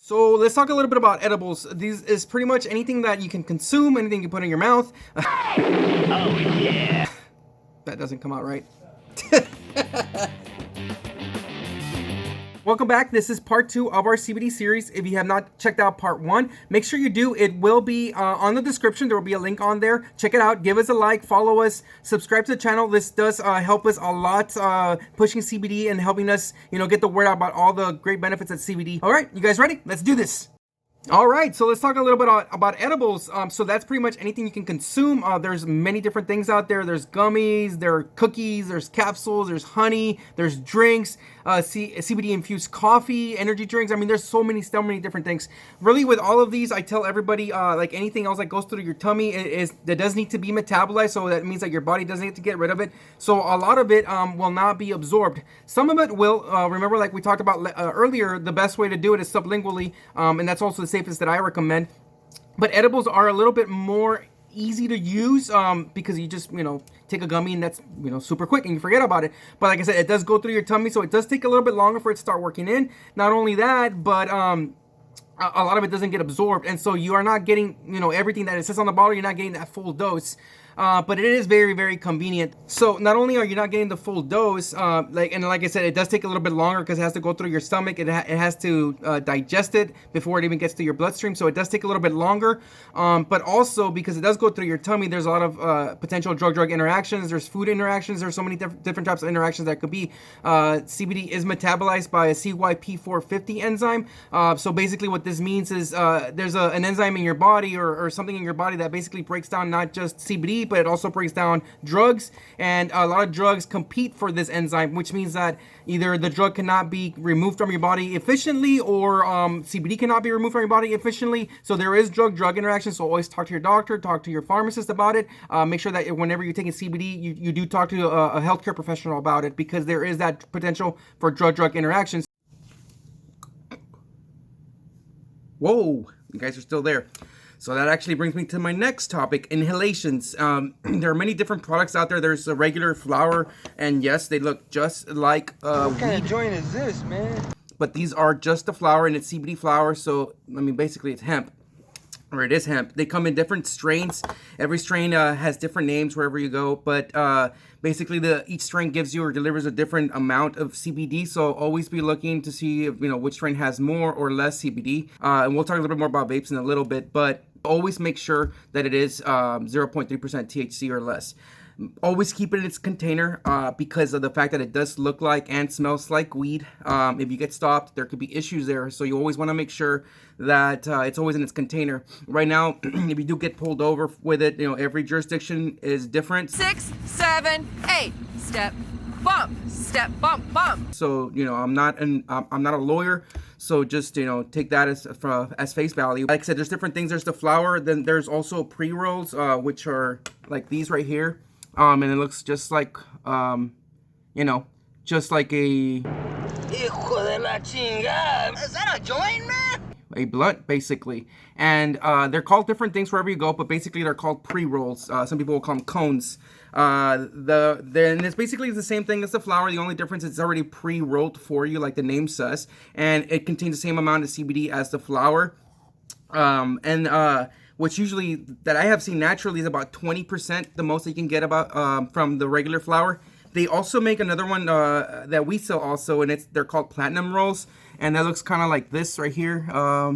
So let's talk a little bit about edibles. These is pretty much anything that you can consume, anything you put in your mouth. Oh yeah. That doesn't come out right. Welcome back. This is part 2 of our CBD series. If you have not checked out part 1, make sure you do. It will be on the description. There will be a link on there. Check it out. Give us a like, follow us, subscribe to the channel. This does help us a lot pushing CBD and helping us, get the word out about all the great benefits of CBD. All right, you guys ready? Let's do this. All right, so let's talk a little bit about edibles. So that's pretty much anything you can consume. There's many different things out there. There's gummies, there are cookies, there's capsules, there's honey, there's drinks, CBD infused coffee, energy drinks. I mean, there's so many different things. Really, with all of these, I tell everybody, like anything else that goes through your tummy, that does need to be metabolized. So that means that your body doesn't get to get rid of it. So a lot of it will not be absorbed. Some of it will. Remember, like we talked about earlier, the best way to do it is sublingually, and that's also the safest that I recommend. But edibles are a little bit more easy to use because you just take a gummy and that's super quick and you forget about it. But like I said, it does go through your tummy, so it does take a little bit longer for it to start working in. Not only that, but a lot of it doesn't get absorbed, and so you are not getting everything that it says on the bottle. You're not getting that full dose. But it is very, very convenient. So not only are you not getting the full dose, like I said, it does take a little bit longer because it has to go through your stomach. It has to digest it before it even gets to your bloodstream. So it does take a little bit longer. But also because it does go through your tummy, there's a lot of potential drug-drug interactions. There's food interactions. There's so many different types of interactions that could be. CBD is metabolized by a CYP450 enzyme. So basically what this means is there's an enzyme in your body or something in your body that basically breaks down not just CBD, but it also breaks down drugs, and a lot of drugs compete for this enzyme, which means that either the drug cannot be removed from your body efficiently, or CBD cannot be removed from your body efficiently. So there is drug-drug interaction. So always talk to your doctor, talk to your pharmacist about it. Make sure that whenever you're taking CBD, you do talk to a healthcare professional about it, because there is that potential for drug-drug interactions. Whoa, you guys are still there. So that actually brings me to my next topic, inhalations. There are many different products out there. There's a regular flower, and yes, they look just like what kind weed. of joint is this, man? But these are just the flower, and it's CBD flower, so I mean basically it's hemp. Or it is hemp. They come in different strains. Every strain has different names wherever you go, but basically each strain gives you or delivers a different amount of CBD. So always be looking to see if, which strain has more or less CBD. And we'll talk a little bit more about vapes in a little bit, but always make sure that it is 0.3% THC or less. Always keep it in its container because of the fact that it does look like and smells like weed. If you get stopped, there could be issues there. So you always want to make sure that it's always in its container. Right now, if you do get pulled over with it, every jurisdiction is different. 6, 7, 8. Step, bump, bump. So I'm not a lawyer. So just take that as face value. Like I said, there's different things. There's the flower. Then there's also pre-rolls, which are like these right here. And it looks just like, just like a... Hijo de la chingada. Is that a joint, man? A blunt, basically. And they're called different things wherever you go, but basically they're called pre-rolls. Some people will call them cones. Then it's basically the same thing as the flower. The only difference is it's already pre-rolled for you, like the name says. And it contains the same amount of CBD as the flower. Which usually that I have seen naturally is about 20%, the most that you can get about from the regular flower. They also make another one that we sell also, and they're called platinum rolls, and that looks kind of like this right here.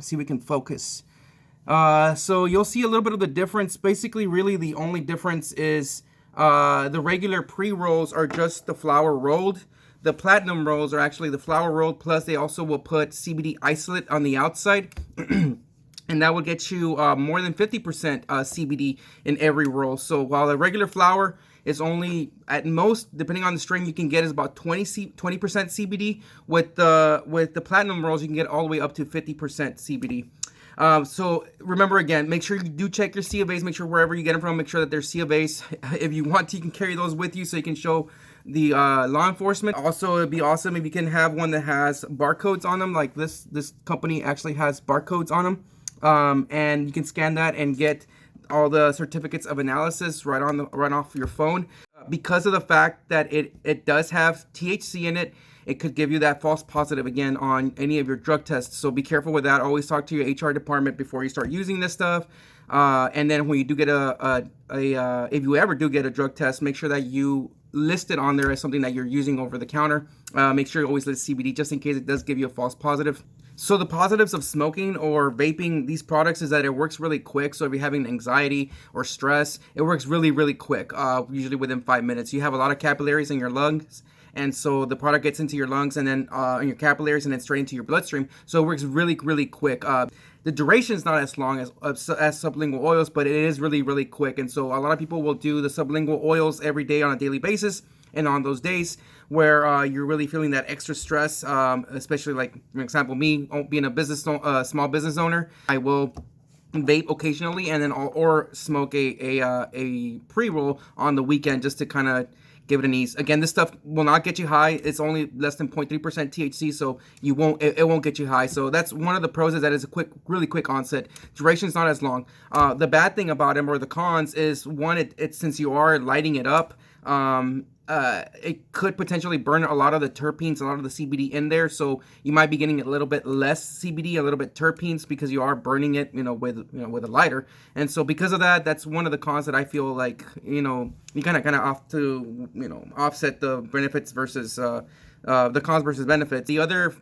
See if we can focus. So you'll see a little bit of the difference. Basically, really the only difference is the regular pre-rolls are just the flower rolled. The platinum rolls are actually the flower rolled, plus they also will put CBD isolate on the outside. And that will get you more than 50% CBD in every roll. So while the regular flower is only, at most, depending on the strain, you can get is about 20% CBD. With the platinum rolls, you can get all the way up to 50% CBD. So remember, again, make sure you do check your C of A's. Make sure wherever you get them from, make sure that they're C of A's. If you want to, you can carry those with you so you can show the law enforcement. Also, it'd be awesome if you can have one that has barcodes on them. Like this company actually has barcodes on them. And you can scan that and get all the certificates of analysis right off your phone. Because of the fact that it does have THC in it, it could give you that false positive again on any of your drug tests. So be careful with that. Always talk to your HR department before you start using this stuff. And then when you do get if you ever do get a drug test, make sure that you list it on there as something that you're using over the counter. Make sure you always list CBD just in case it does give you a false positive. So the positives of smoking or vaping these products is that it works really quick. So if you're having anxiety or stress, it works really, really quick, usually within 5 minutes. You have a lot of capillaries in your lungs, and so the product gets into your lungs and then in your capillaries and then straight into your bloodstream. So it works really, really quick. The duration is not as long as sublingual oils, but it is really, really quick. And so a lot of people will do the sublingual oils every day on a daily basis. And on those days where you're really feeling that extra stress, especially like, for example, me being a small business owner, I will vape occasionally and then or smoke a pre-roll on the weekend just to kind of give it an ease. Again, this stuff will not get you high. It's only less than 0.3% THC, so it won't get you high. So that's one of the pros, is that it's a really quick onset. Duration's not as long. The bad thing about them, or the cons, is one, it since you are lighting it up, it could potentially burn a lot of the terpenes, a lot of the CBD in there. So you might be getting a little bit less CBD, a little bit terpenes, because you are burning it, with a lighter. And so because of that, that's one of the cons that I feel like, you kind of have to, offset the benefits versus, the cons versus benefits. The other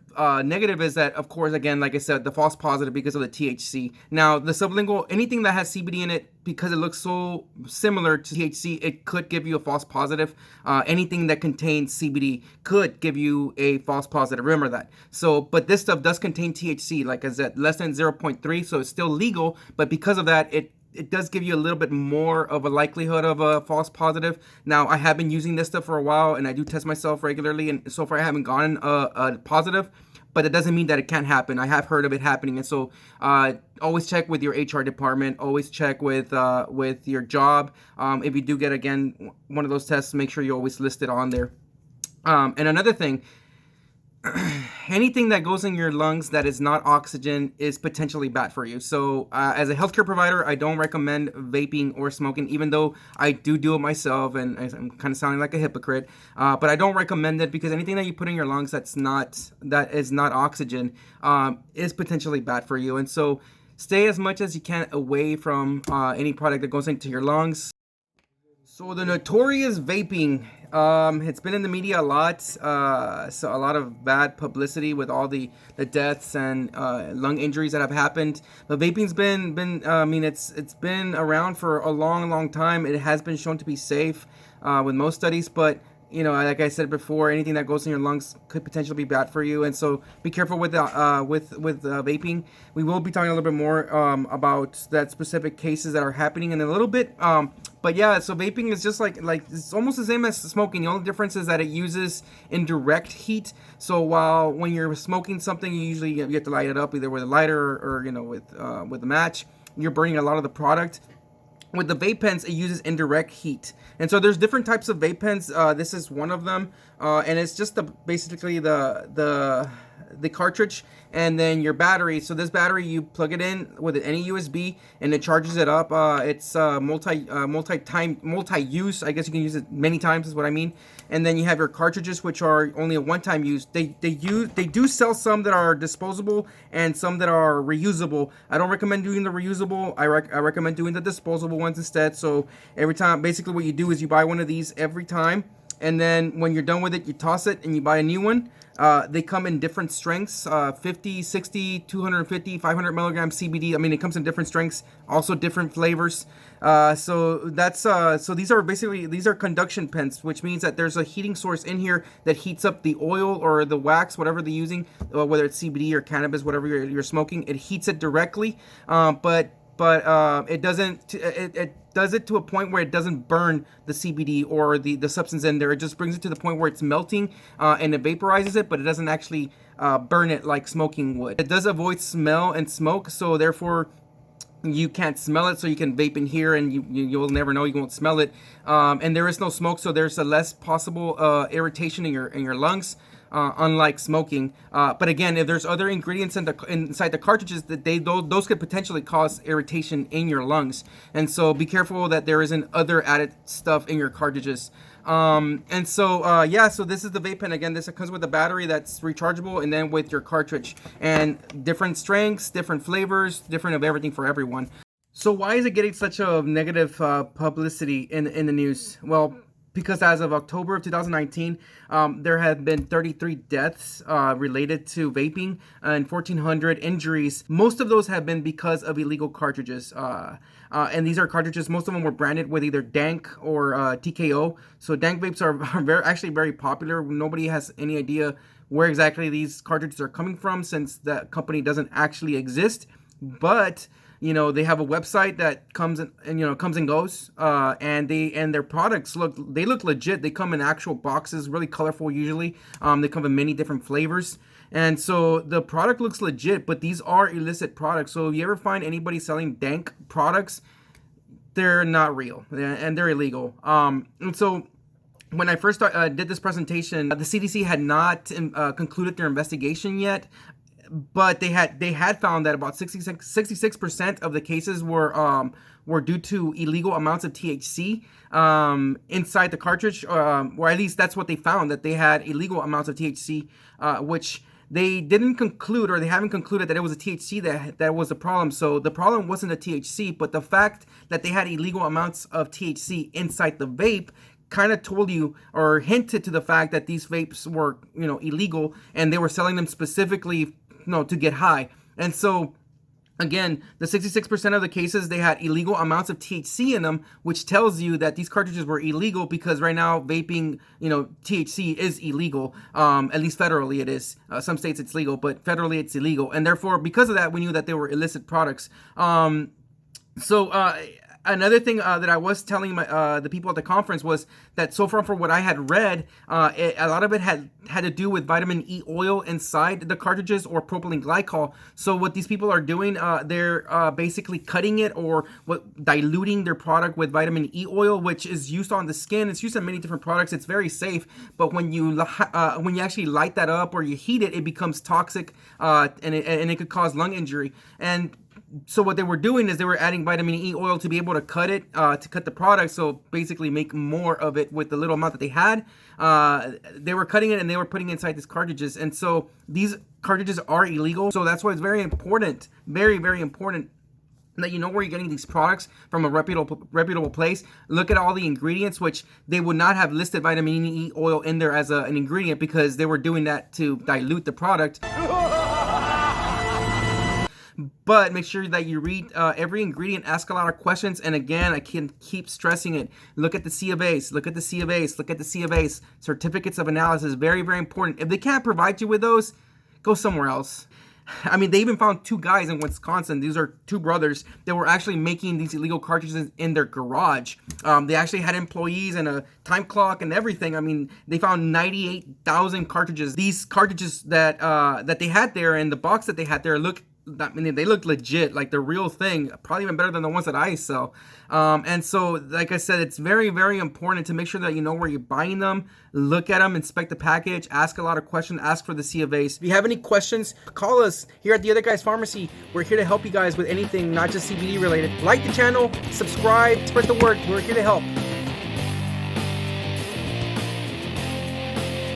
negative is that, of course, again, like I said, the false positive because of the THC. Now, the sublingual, anything that has CBD in it, because it looks so similar to THC, it could give you a false positive. Anything that contains CBD could give you a false positive. Remember that. So, but this stuff does contain THC, like I said, less than 0.3, so it's still legal. But because of that, it does give you a little bit more of a likelihood of a false positive. Now, I have been using this stuff for a while, and I do test myself regularly, and so far I haven't gotten a positive, but it doesn't mean that it can't happen. I have heard of it happening, and so always check with your HR department. Always check with your job. If you do get, again, one of those tests, make sure you always list it on there. And another thing, anything that goes in your lungs that is not oxygen is potentially bad for you. So as a healthcare provider, I don't recommend vaping or smoking, even though I do it myself, and I'm kind of sounding like a hypocrite. But I don't recommend it, because anything that you put in your lungs that is not oxygen is potentially bad for you. And so stay as much as you can away from any product that goes into your lungs. So the notorious vaping, it's been in the media a lot, so a lot of bad publicity with all the deaths and lung injuries that have happened. But vaping's been it's been around for a long time. It has been shown to be safe with most studies, but like I said before, anything that goes in your lungs could potentially be bad for you, and so be careful with vaping. We will be talking a little bit more about that specific cases that are happening in a little bit. But yeah, so vaping is just like it's almost the same as smoking. The only difference is that it uses indirect heat. So when you're smoking something, you have to light it up either with a lighter or with a match. You're burning a lot of the product. With the vape pens, it uses indirect heat. And so there's different types of vape pens. This is one of them. And it's just basically the cartridge and then your battery. So this battery, you plug it in with any USB and it charges it up. It's multi-use. I guess you can use it many times is what I mean. And then you have your cartridges, which are only a one-time use. They do sell some that are disposable and some that are reusable. I don't recommend doing the reusable. I recommend doing the disposable ones instead. So every time, basically what you do is you buy one of these every time, and then when you're done with it, you toss it and you buy a new one. They come in different strengths, 50, 60, 250, 500 milligrams CBD. I mean, it comes in different strengths, also different flavors. So these are conduction pens, which means that there's a heating source in here that heats up the oil or the wax, whatever they're using, whether it's CBD or cannabis, whatever you're smoking. It heats it directly, but it doesn't. It does it to a point where it doesn't burn the CBD or the substance in there. It just brings it to the point where it's melting and it vaporizes it, but it doesn't actually burn it like smoking would. It does avoid smell and smoke, so therefore you can't smell it, so you can vape in here and you'll never know, you won't smell it. And there is no smoke, so there's a less possible irritation in your lungs. Unlike smoking, but again, if there's other ingredients inside the cartridges, those could potentially cause irritation in your lungs, and so be careful that there isn't other added stuff in your cartridges. And so yeah, so this is the vape pen. Again, this comes with a battery that's rechargeable, and then with your cartridge, and different strengths, different flavors, different of everything for everyone. So why is it getting such a negative publicity in the news? Well, because as of October of 2019, there have been 33 deaths related to vaping and 1,400 injuries. Most of those have been because of illegal cartridges. And these are cartridges, most of them were branded with either Dank or TKO. So Dank vapes are actually very popular. Nobody has any idea where exactly these cartridges are coming from, since that company doesn't actually exist. But you know, they have a website that comes and goes, and their products look legit. They come in actual boxes, really colorful usually. They come in many different flavors, and so the product looks legit. But these are illicit products. So if you ever find anybody selling Dank products, they're not real and they're illegal. And so when I first did this presentation, the CDC had not concluded their investigation yet. But they had found that about 66% of the cases were due to illegal amounts of THC inside the cartridge, or at least that's what they found, that they had illegal amounts of THC, which they didn't conclude, or they haven't concluded that it was a THC that was the problem. So the problem wasn't the THC, but the fact that they had illegal amounts of THC inside the vape kind of told you or hinted to the fact that these vapes were, you know, illegal, and they were selling them specifically, to get high. And so again, the 66% of the cases, they had illegal amounts of THC in them, which tells you that these cartridges were illegal, because right now vaping, THC is illegal. At least federally it is. Some states it's legal, but federally it's illegal. And therefore, because of that, we knew that they were illicit products. Another thing that I was telling the people at the conference was that so far from what I had read, a lot of it had to do with vitamin E oil inside the cartridges, or propylene glycol. So what these people are doing, they're basically cutting it, or diluting their product with vitamin E oil, which is used on the skin. It's used in many different products. It's very safe, but when you actually light that up or you heat it, it becomes toxic, and it could cause lung injury. And so what they were doing is they were adding vitamin E oil to be able to cut it, to cut the product. So basically make more of it with the little amount that they had. They were cutting it and they were putting it inside these cartridges. And so these cartridges are illegal. So that's why it's very important, very, very important, that you know where you're getting these products from, a reputable place. Look at all the ingredients, which they would not have listed vitamin E oil in there as an ingredient, because they were doing that to dilute the product. But make sure that you read every ingredient, ask a lot of questions, and again, I can keep stressing it. Look at the C of A's, look at the C of A's, look at the C of A's. Certificates of analysis, very, very important. If they can't provide you with those, go somewhere else. I mean, they even found 2 guys in Wisconsin. These are 2 brothers that were actually making these illegal cartridges in their garage. They actually had employees and a time clock and everything. I mean, they found 98,000 cartridges. These cartridges that they had there, in the box that they had there, they look legit, like the real thing, probably even better than the ones that I sell. And so, like I said, it's very, very important to make sure that you know where you're buying them. Look at them, inspect the package, ask a lot of questions, ask for the C of A's. If you have any questions, call us here at The Other Guy's Pharmacy. We're here to help you guys with anything, not just CBD related. Like the channel, subscribe, spread the word. We're here to help.